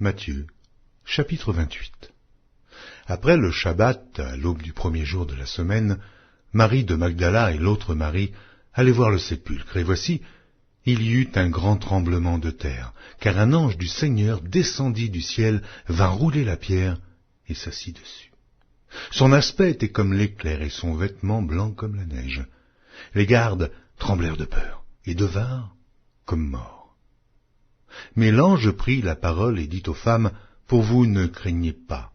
Matthieu, chapitre 28. Après le Shabbat, à l'aube du premier jour de la semaine, Marie de Magdala et l'autre Marie allaient voir le sépulcre, et voici, il y eut un grand tremblement de terre, car un ange du Seigneur descendit du ciel, vint rouler la pierre et s'assit dessus. Son aspect était comme l'éclair et son vêtement blanc comme la neige. Les gardes tremblèrent de peur et devinrent comme morts. Mais l'ange prit la parole et dit aux femmes, « Pour vous ne craignez pas,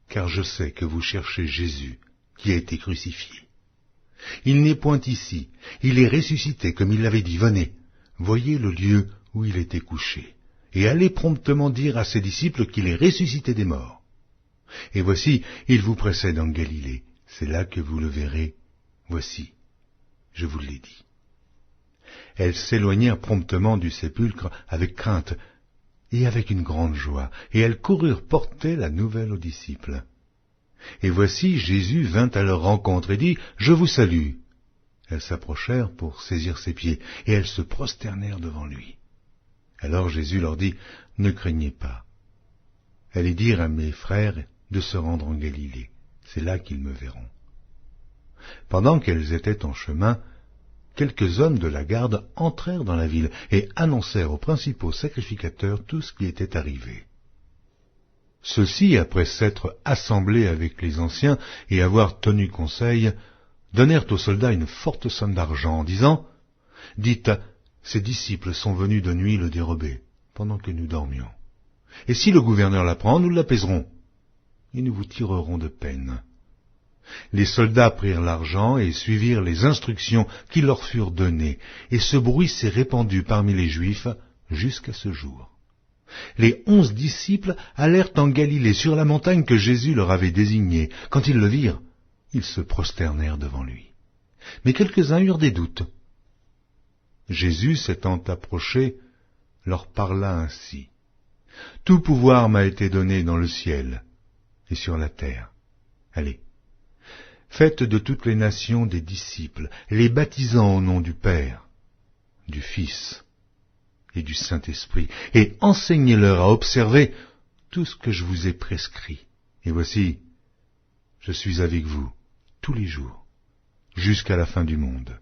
car je sais que vous cherchez Jésus, qui a été crucifié. Il n'est point ici, il est ressuscité, comme il l'avait dit. Venez, voyez le lieu où il était couché, et allez promptement dire à ses disciples qu'il est ressuscité des morts. Et voici, il vous précède en Galilée, c'est là que vous le verrez. Voici, je vous l'ai dit. » Elles s'éloignèrent promptement du sépulcre avec crainte et avec une grande joie, et elles coururent porter la nouvelle aux disciples. Et voici, Jésus vint à leur rencontre et dit, « Je vous salue. » Elles s'approchèrent pour saisir ses pieds, et elles se prosternèrent devant lui. Alors Jésus leur dit, « Ne craignez pas. Allez dire à mes frères de se rendre en Galilée, c'est là qu'ils me verront. » Pendant qu'elles étaient en chemin, quelques hommes de la garde entrèrent dans la ville et annoncèrent aux principaux sacrificateurs tout ce qui était arrivé. Ceux-ci, après s'être assemblés avec les anciens et avoir tenu conseil, donnèrent aux soldats une forte somme d'argent en disant, « Dites, ces disciples sont venus de nuit le dérober, pendant que nous dormions. Et si le gouverneur l'apprend, nous l'apaiserons, et nous vous tirerons de peine. » Les soldats prirent l'argent et suivirent les instructions qui leur furent données, et ce bruit s'est répandu parmi les Juifs jusqu'à ce jour. Les 11 disciples allèrent en Galilée sur la montagne que Jésus leur avait désignée. Quand ils le virent, ils se prosternèrent devant lui. Mais quelques-uns eurent des doutes. Jésus, s'étant approché, leur parla ainsi. « Tout pouvoir m'a été donné dans le ciel et sur la terre. Allez, faites de toutes les nations des disciples, les baptisant au nom du Père, du Fils et du Saint-Esprit, et enseignez-leur à observer tout ce que je vous ai prescrit. Et voici, je suis avec vous tous les jours, jusqu'à la fin du monde. »